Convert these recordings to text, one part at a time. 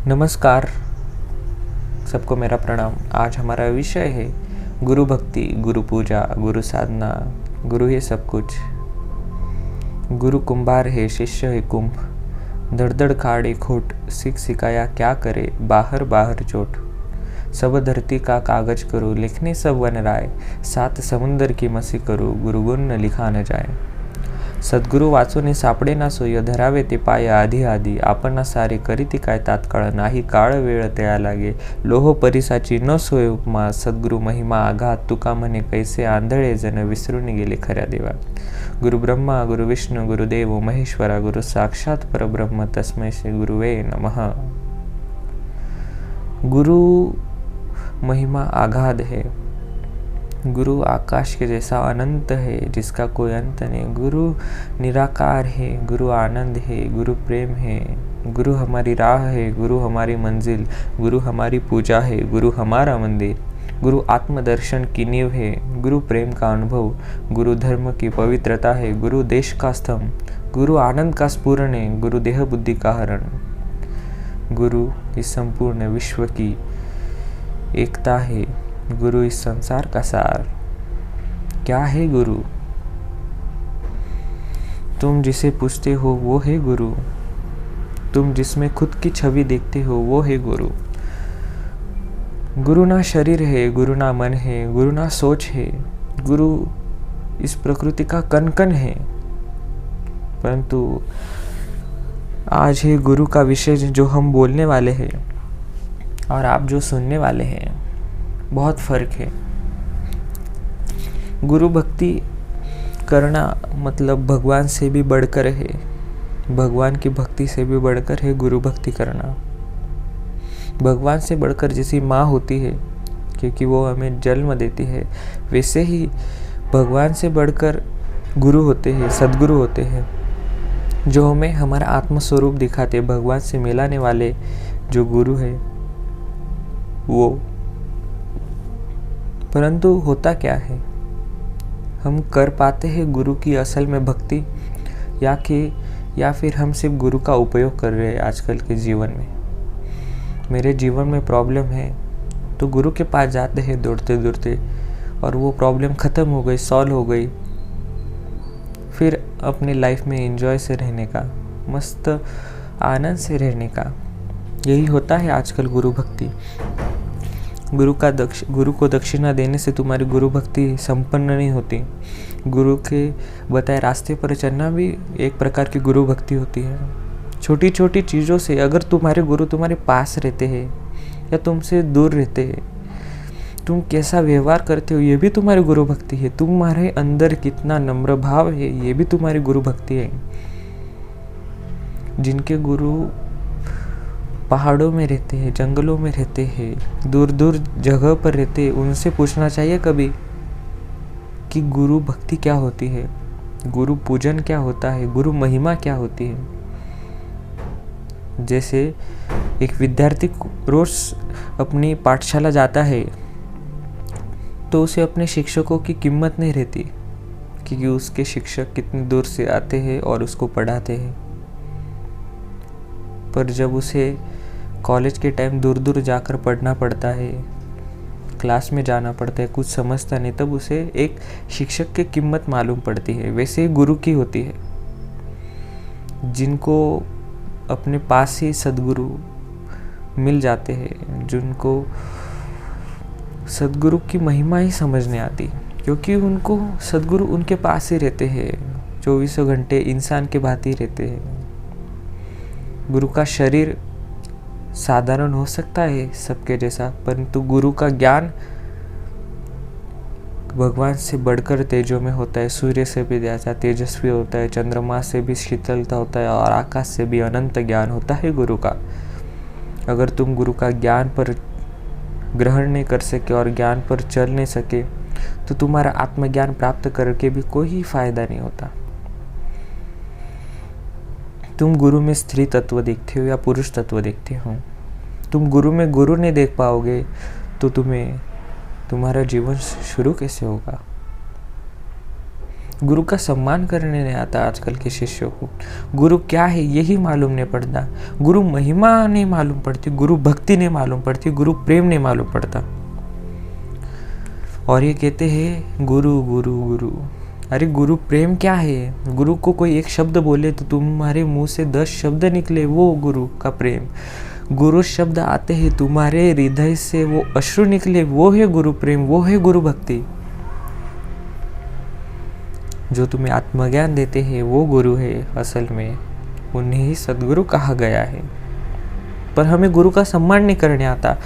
नमस्कार, सबको मेरा प्रणाम। आज हमारा विषय है गुरु भक्ति, गुरु पूजा, गुरु साधना, गुरु है सब कुछ। गुरु कुंभार है, शिष्य है कुंभ। धड़ धड़ खाड़े खोट, सीख सिखाया क्या करे, बाहर बाहर चोट। सब धरती का कागज करो, लिखने सब वन राय। सात समुंदर की मसी करो, गुरु गुण न लिखा न जाए। सद्गुरु वाचोने सापडे ना सोय, धरावे ते पाय आधी आधी। आपण सारे करीती काय तात्काळ, नाही काळ वेळ तया लागे। लोह परिसाची न सोय उपमा, सद्गुरु महिमा आघात। तुका म्हणे कैसे आंधळे जन, विसरून गेले खऱ्या देवा। गुरु ब्रह्मा गुरु विष्णु गुरुदेव महेश्वरा, गुरु साक्षात परब्रह्म तस्मै श्री गुरुवे नमः। गुरु महिमा आगाध है, गुरु आकाश के जैसा अनंत है, जिसका कोई अंत नहीं। गुरु निराकार है, गुरु आनंद है, गुरु प्रेम है। गुरु हमारी राह है, गुरु हमारी मंजिल। गुरु हमारी पूजा है, गुरु हमारा मंदिर। गुरु आत्मदर्शन की नींव है, गुरु प्रेम का अनुभव। गुरु धर्म की पवित्रता है, गुरु देश का स्तंभ। गुरु आनंद का स्फुरण है, गुरु देह बुद्धि का हरण। गुरु इस संपूर्ण विश्व की एकता है, गुरु इस संसार का सार। क्या है गुरु? तुम जिसे पूछते हो वो है गुरु। तुम जिसमें खुद की छवि देखते हो वो है गुरु। गुरु ना शरीर है, गुरु ना मन है, गुरु ना सोच है। गुरु इस प्रकृति का कण कण है। परंतु आज है गुरु का विषय जो हम बोलने वाले हैं और आप जो सुनने वाले हैं, बहुत फर्क है। गुरु भक्ति करना मतलब भगवान से भी बढ़कर है, भगवान की भक्ति से भी बढ़कर है गुरु भक्ति करना। भगवान से बढ़कर जैसी माँ होती है, क्योंकि वो हमें जन्म देती है, वैसे ही भगवान से बढ़कर गुरु होते हैं, सद्गुरु होते हैं, जो हमें हमारा आत्मस्वरूप दिखाते। भगवान से मिलाने वाले जो गुरु है वो। परंतु होता क्या है, हम कर पाते हैं गुरु की असल में भक्ति, या फिर हम सिर्फ गुरु का उपयोग कर रहे हैं आजकल के जीवन में। मेरे जीवन में प्रॉब्लम है तो गुरु के पास जाते हैं दौड़ते दौड़ते, और वो प्रॉब्लम ख़त्म हो गई, सॉल्व हो गई। फिर अपनी लाइफ में एंजॉय से रहने का, मस्त आनंद से रहने का, यही होता है आजकल गुरु भक्ति। गुरु को दक्षिणा देने से तुम्हारी गुरु भक्ति संपन्न नहीं होती। गुरु के बताए रास्ते पर चलना भी एक प्रकार की गुरु भक्ति होती है। छोटी छोटी चीज़ों से अगर तुम्हारे गुरु तुम्हारे पास रहते हैं या तुमसे दूर रहते हैं, तुम कैसा व्यवहार करते हो ये भी तुम्हारी गुरु भक्ति है। तुम्हारे अंदर कितना नम्र भाव है ये भी तुम्हारी गुरु भक्ति है। जिनके गुरु पहाड़ों में रहते हैं, जंगलों में रहते हैं, दूर दूर जगह पर रहते हैं, उनसे पूछना चाहिए कभी कि गुरु भक्ति क्या होती है, गुरु पूजन क्या होता है, गुरु महिमा क्या होती है। जैसे एक विद्यार्थी रोज अपनी पाठशाला जाता है तो उसे अपने शिक्षकों की कीमत नहीं रहती, क्योंकि उसके शिक्षक कितनी दूर से आते हैं और उसको पढ़ाते हैं। पर जब उसे कॉलेज के टाइम दूर दूर जाकर पढ़ना पड़ता है, क्लास में जाना पड़ता है, कुछ समझता नहीं, तब उसे एक शिक्षक की कीमत मालूम पड़ती है। वैसे ही गुरु की होती है। जिनको अपने पास ही सद्गुरु मिल जाते हैं, जिनको सद्गुरु की महिमा ही समझ नहीं आती, क्योंकि उनको सद्गुरु उनके पास ही रहते हैं, 24 घंटे इंसान के भांति रहते हैं। गुरु का शरीर साधारण हो सकता है सबके जैसा, परंतु गुरु का ज्ञान भगवान से बढ़कर तेजों में होता है। सूर्य से भी ज़्यादा तेजस्वी होता है, चंद्रमा से भी शीतलता होता है, और आकाश से भी अनंत ज्ञान होता है गुरु का। अगर तुम गुरु का ज्ञान पर ग्रहण नहीं कर सके और ज्ञान पर चल नहीं सके तो तुम्हारा आत्मज्ञान प्राप्त करके भी कोई फायदा नहीं होता। तुम गुरु में स्त्री तत्व देखते हो या पुरुष तत्व देखते हो, तुम गुरु में गुरु नहीं देख पाओगे तो तुम्हारा जीवन शुरू कैसे होगा। गुरु का सम्मान करने नहीं आता आजकल के शिष्यों को। गुरु क्या है यही मालूम नहीं पड़ता, गुरु महिमा नहीं मालूम पड़ती, गुरु भक्ति नहीं मालूम पड़ती, गुरु प्रेम नहीं मालूम पड़ता। और ये कहते हैं गुरु गुरु गुरु। अरे गुरु प्रेम क्या है? गुरु को कोई एक शब्द बोले तो तुम्हारे मुंह से 10 शब्द निकले, वो गुरु का प्रेम। गुरु शब्द आते हैं तुम्हारे हृदय से वो अश्रु निकले, वो है गुरु प्रेम, वो है गुरु भक्ति। जो तुम्हें आत्मज्ञान देते हैं वो गुरु है, असल में उन्हें ही सद्गुरु कहा गया है। पर हमें गुरु का सम्मान नहीं करने आता।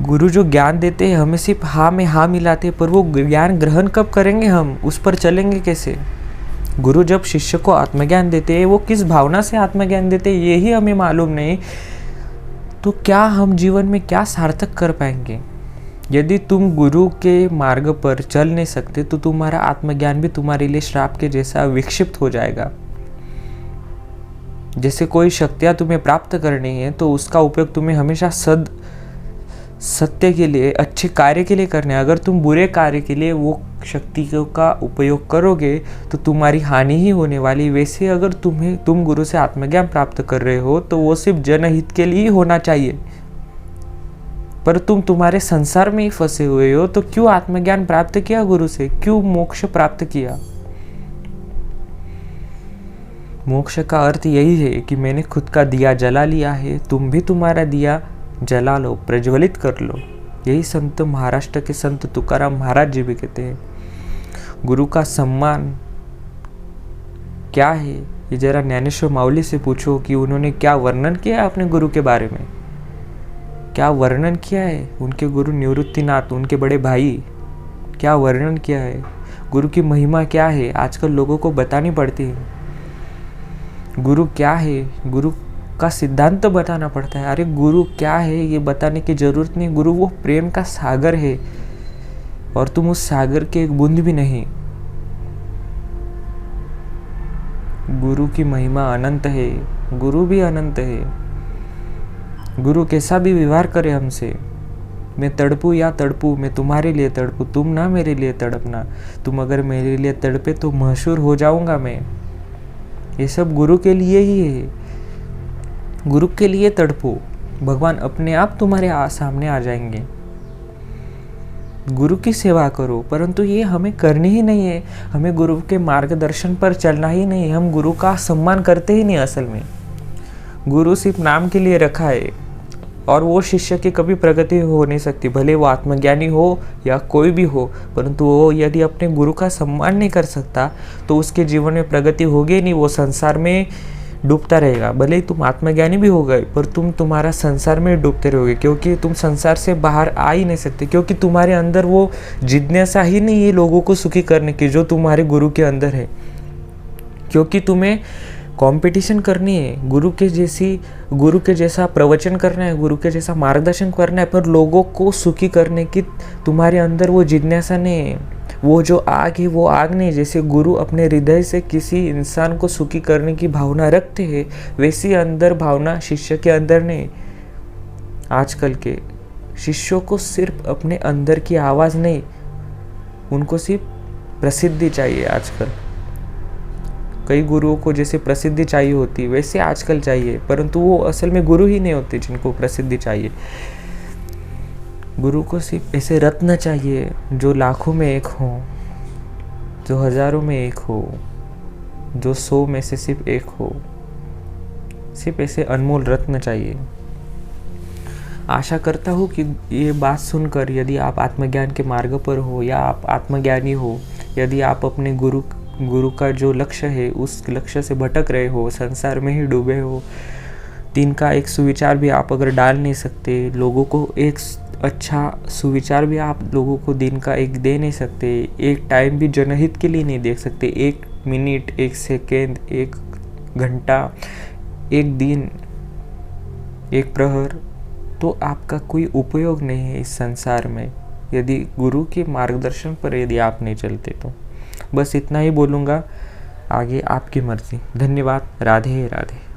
गुरु जो ज्ञान देते हैं हमें सिर्फ हाँ में हाँ मिलाते हैं, पर वो ज्ञान ग्रहण कब करेंगे, हम उस पर चलेंगे कैसे? गुरु जब शिष्य को आत्मज्ञान देते हैं वो किस भावना से आत्मज्ञान देते हैं यही हमें मालूम नहीं, तो क्या हम जीवन में क्या सार्थक कर पाएंगे? यदि तुम गुरु के मार्ग पर चल नहीं सकते तो तुम्हारा आत्मज्ञान भी तुम्हारे लिए श्राप के जैसा विक्षिप्त हो जाएगा। जैसे कोई शक्तियां तुम्हें प्राप्त करनी है तो उसका उपयोग तुम्हें हमेशा सत्य के लिए, अच्छे कार्य के लिए करना है। अगर तुम बुरे कार्य के लिए वो शक्ति का उपयोग करोगे तो तुम्हारी हानि ही होने वाली। वैसे अगर तुम गुरु से आत्मज्ञान प्राप्त कर रहे हो तो वो सिर्फ जनहित के लिए ही होना चाहिए, पर तुम तुम्हारे संसार में ही फंसे हुए हो तो क्यों आत्मज्ञान प्राप्त किया गुरु से, क्यों मोक्ष प्राप्त किया? मोक्ष का अर्थ यही है कि मैंने खुद का दिया जला लिया है, तुम भी तुम्हारा दिया जला लो, प्रज्वलित कर लो। यही संत महाराष्ट्र के संत तुकाराम महाराज जी भी कहते हैं। गुरु का सम्मान क्या है ये जरा ज्ञानेश्वर माउली से पूछो कि उन्होंने क्या वर्णन किया है अपने गुरु के बारे में, क्या वर्णन किया है? उनके गुरु निवृत्तिनाथ, उनके बड़े भाई, क्या वर्णन किया है? गुरु की महिमा क्या है आजकल लोगों को बतानी पड़ती है। गुरु क्या है, गुरु का सिद्धांत बताना पड़ता है। अरे गुरु क्या है ये बताने की जरूरत नहीं। गुरु वो प्रेम का सागर है और तुम उस सागर के एक बूंद भी नहीं। गुरु की महिमा अनंत है, गुरु भी अनंत है। गुरु कैसा भी व्यवहार करे हमसे, मैं तड़पू या तड़पू, मैं तुम्हारे लिए तड़पू, तुम ना मेरे लिए तड़पना। तुम अगर मेरे लिए तड़पे तो मशहूर हो जाऊंगा मैं। ये सब गुरु के लिए ही है। गुरु के लिए तड़पो, भगवान अपने आप तुम्हारे सामने आ जाएंगे। गुरु की सेवा करो, परंतु ये हमें करनी ही नहीं है। हमें गुरु के मार्गदर्शन पर चलना ही नहीं। हम गुरु का सम्मान करते ही नहीं। असल में गुरु सिर्फ नाम के लिए रखा है और वो शिष्य की कभी प्रगति हो नहीं सकती, भले वो आत्मज्ञानी हो या कोई भी हो। परंतु वो यदि अपने गुरु का सम्मान नहीं कर सकता तो उसके जीवन में प्रगति होगी नहीं। वो संसार में डूबता रहेगा। भले ही तुम आत्मज्ञानी भी हो गए पर तुम्हारा संसार में डूबते रहोगे, क्योंकि तुम संसार से बाहर आ ही नहीं सकते, क्योंकि तुम्हारे अंदर वो जिज्ञासा ही नहीं है लोगों को सुखी करने की जो तुम्हारे गुरु के अंदर है। क्योंकि तुम्हें कंपटीशन करनी है, गुरु के जैसा प्रवचन करना है, गुरु के जैसा मार्गदर्शन करना है, पर लोगों को सुखी करने की तुम्हारे अंदर वो जिज्ञासा नहीं है। वो जो आग है वो आग नहीं। जैसे गुरु अपने हृदय से किसी इंसान को सुखी करने की भावना रखते हैं, वैसी अंदर भावना शिष्य के अंदर नहीं। आजकल के शिष्यों को सिर्फ अपने अंदर की आवाज़ नहीं, उनको सिर्फ प्रसिद्धि चाहिए। आजकल कई गुरुओं को जैसे प्रसिद्धि चाहिए होती वैसे आजकल चाहिए, परंतु वो असल में गुरु ही नहीं होते जिनको प्रसिद्धि चाहिए। गुरु को सिर्फ ऐसे रत्न चाहिए जो लाखों में एक हो, जो हजारों में एक हो, जो 100 में से सिर्फ एक हो। सिर्फ ऐसे अनमोल रत्न चाहिए। आशा करता हूँ कि ये बात सुनकर यदि आप आत्मज्ञान के मार्ग पर हो या आप आत्मज्ञानी हो, यदि आप अपने गुरु का जो लक्ष्य है उस लक्ष्य से भटक रहे हो, संसार में ही डूबे हो, दिन का एक सुविचार भी आप अगर डाल नहीं सकते, लोगों को एक अच्छा सुविचार भी आप लोगों को दिन का एक दे नहीं सकते, एक टाइम भी जनहित के लिए नहीं देख सकते, 1 मिनट, 1 सेकेंड, 1 घंटा, 1 दिन, 1 प्रहर, तो आपका कोई उपयोग नहीं है इस संसार में यदि गुरु के मार्गदर्शन पर यदि आप नहीं चलते तो। बस इतना ही बोलूँगा, आगे आपकी मर्जी। धन्यवाद। राधे राधे।